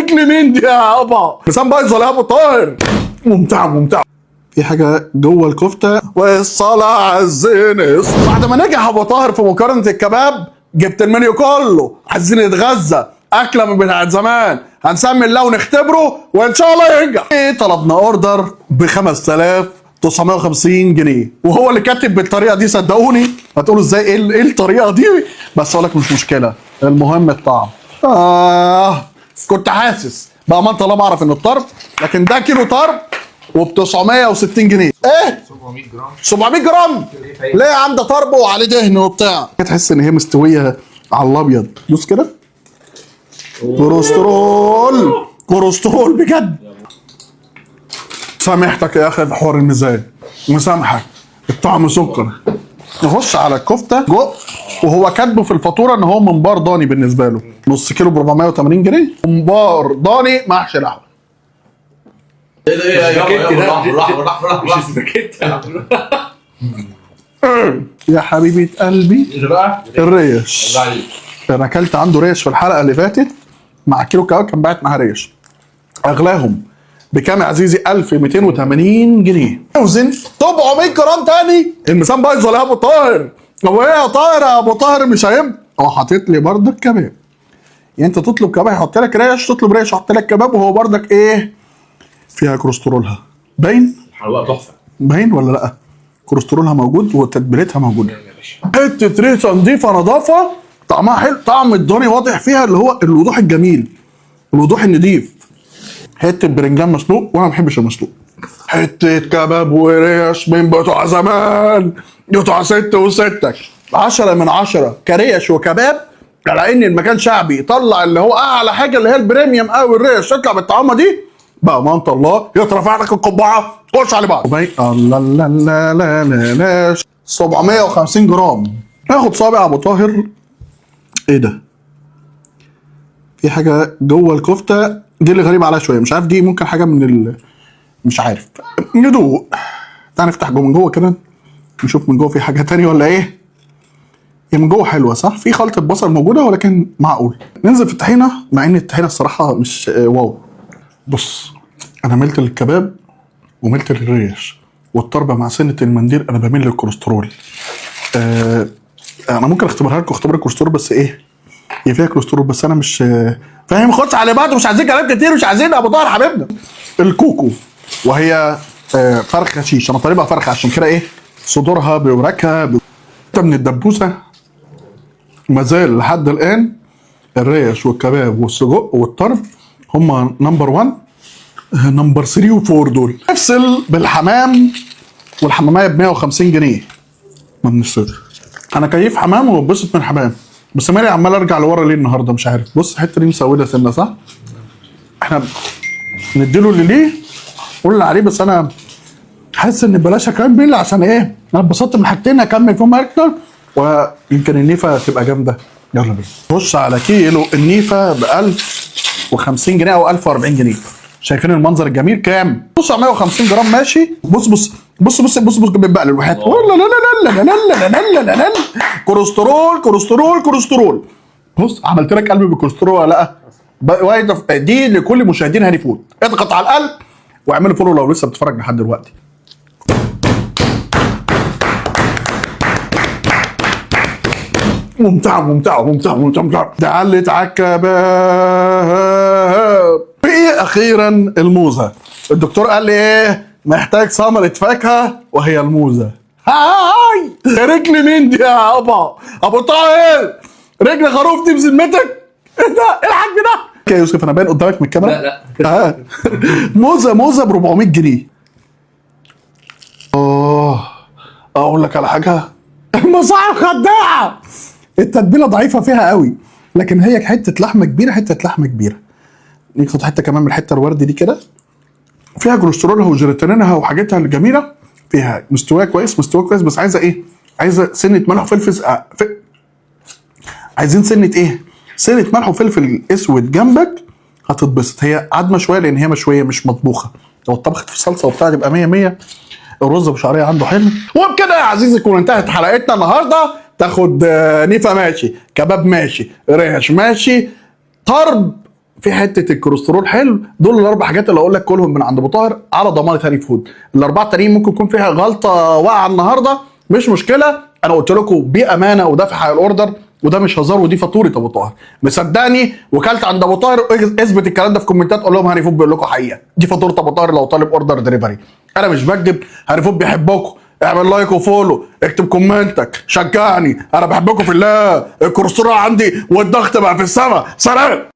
رجل مين دي يا ابا؟ لسان بايظ ولا يا ابو طاهر؟ ممتع. في حاجه جوه الكفته والصلاه على الزين. بعد ما نجح ابو طاهر في مقارنه الكباب جبت المنيو كله. عايزين نتغذى اكله من بتاعت زمان، هنسمي الله ونختبره وان شاء الله ينجح. طلبنا اوردر ب 5950 جنيه وهو اللي كاتب بالطريقه دي. صدقوني هتقولوا ازاي؟ ايه الطريقه دي؟ بس اقول لك مش مشكله، المهم الطعم. كنت حاسس بامانه الله ما اعرف انه الطرب، لكن ده كيلو طرب وب 960 جنيه. ايه 700 جرام ليه يا عم؟ ده طرب وعليه دهن وبتاع. تحس ان هي مستويه على الابيض. دوس كده. كوليسترول بجد. سامحتك يا اخي في حوار الميزان، مسامحك. الطعم سكر. نخش على الكفته جوه وهو كاتبه في الفاتوره ان هو ممبار ضاني بالنسبه له نص كيلو ب 480 جنيه. ممبار ضاني محشي لحمه. ايه ده؟ مش سباكيتي يا حبيبه قلبي. الريش. انا اكلت عنده ريش في الحلقه اللي فاتت مع كيلو كباب، كان باعت معاه ريش. اغلاهم بكام يا عزيزي؟ 1280 جنيه. اوزن 700 جرام تاني. الميزان بايظ ولا يا ابو طاهر؟ هو ايه يا طاهر؟ يا ابو طاهر مش هينفع. هو حاطط لي بردك كباب. يعني انت تطلب كباب يحط لك ريش، تطلب ريش يحط لك كباب، وهو بردك ايه؟ فيها كوليسترولها باين؟ الحلوه تحفه. باين ولا لا؟ كوليسترولها موجود وتتبيلتها موجوده. حته ريشه نظيفه نظافه، طعمها حلو، طعم الضاني واضح فيها اللي هو الوضوح الجميل، الوضوح النضيف. حته برنجان مسلوق وانا ما بحبش المسلوق. حته كباب وريش من بتوع زمان، بتوع ست وستك. 10 من 10 كريش وكباب. على ان المكان شعبي يطلع اللي هو اعلى حاجه اللي هي البريميوم قوي الريش تطلع بالطعامه دي، بأمانة الله يترفع لك القبعه. خش على بعض. الله لا لا لا لا لا 750 جرام. ناخد صابع ابو طاهر. ايه ده؟ في حاجه جوه الكفته دي اللي غريبه عليها شويه، مش عارف دي ممكن حاجه من مش عارف. ندوق. تعال نفتح جوه من جوه كده نشوف من جوه في حاجه تانية ولا ايه. هي من جوه حلوه صح؟ في خلطه بصل موجوده ولكن معقول. ننزل في الطحينه، مع ان الطحينه الصراحه مش واو. بص انا ملت للكباب وملت للريش والطربه مع سنه المنديل. انا بميل للكوليسترول. انا ممكن اختبرها لكم اختبار الكوليسترول، بس ايه هي فيها كوليسترول بس انا مش فاهم. خش على بعض، مش عايزين كلام كتير، مش عايزين ابو طاهر حبيبنا. الكوكو وهي فرخه شيش. انا طالبها فرخه عشان كده ايه صدورها بوراكها من الدبوسه. ما زال لحد الان الريش والكباب والسجق والطرب هم نمبر 1. نمبر 3 و4 دول. افصل بالحمام والحماميه ب 150 جنيه. ما بنفصلش. انا كيف حمام وببسط من الحمام، بس مالي عمال ارجع لورا ليه النهارده مش عارف. بص الحته دي مسوده سنه صح؟ احنا نديله اللي ليه قول اللي عليه، بس انا حاسس ان بلاش كمان بيلا عشان ايه؟ انا اتبسطت من حاجتين هكمل فيهم اكتر، ويمكن النيفه تبقى جامده. يلا بينا. بص على كيلو النيفه ب 1050 جنيه او 1040 جنيه. شايفين المنظر الجميل كام؟ بص على 150 جرام ماشي. بص بقى للوحات. لا لا لا لا لا لا لا لا لا كوليسترول. بص عملت لك قلب بالكوليسترول ولا لا؟ دي لكل مشاهدين هاني فود. اضغط على القلب واعملوا فولو لو لسه بتتفرج لحد دلوقتي. ممتع. ده علت عالكباب. اخيرا الموزه. الدكتور قال لي ايه؟ محتاج ثمره فاكهه وهي الموزه. هاي رجل مين دي يا ابو طاهر؟ رجل خروف دي بذمتك؟ ايه ده؟ ايه الحاج ده؟ يا يوسف انا باين قدامك من الكاميرا؟ لا موزه ب 400 جنيه. اقول لك على حاجه، المصاعب خداعه. التتبيله ضعيفه فيها قوي، لكن هي حته لحمه كبيره. ناخد حته كمان من الحته الوردي دي كده، فيها كوليسترولها وجيلاتينها وحاجاتها الجميله، فيها مستواه كويس بس عايزه ايه؟ عايزه سنه ملح وفلفل عايزين سنه ايه؟ سنه ملح وفلفل اسود جنبك هتتبسط. هي عدمه شويه لان هي مشويه مش مطبوخه. لو اتطبخت في الصلصه وبتاع تبقى 100. الرز بشعريه عنده حلو. وبكده يا عزيزي تكون انتهت حلقتنا النهارده. تاخد نيفه ماشي، كباب ماشي، ريش ماشي، طرب في حته الكوليسترول حلو. دول الاربع حاجات اللي اقول لك كلهم من عند ابو طاهر على ضمان هاني فود. الاربعه التانيين ممكن يكون فيها غلطه واقعه النهارده، مش مشكله، انا قلت لكم بامانه ودافع حق الاوردر، وده مش هزار، ودي فاتوره ابو طاهر. مصدقني وكلت عند ابو طاهر، اثبت الكلام ده في كومنتات، قول لهم هاني فود بيقول لكم حقيقه، دي فاتوره ابو طاهر لو طالب اوردر دليفري. انا مش بكذب، هاني فود بيحبكم، اعمل لايك وفولو، اكتب كومنتك، شجعني، انا بحبكم في الله. الكوليسترول عندي والضغط بقى في السما. سلام.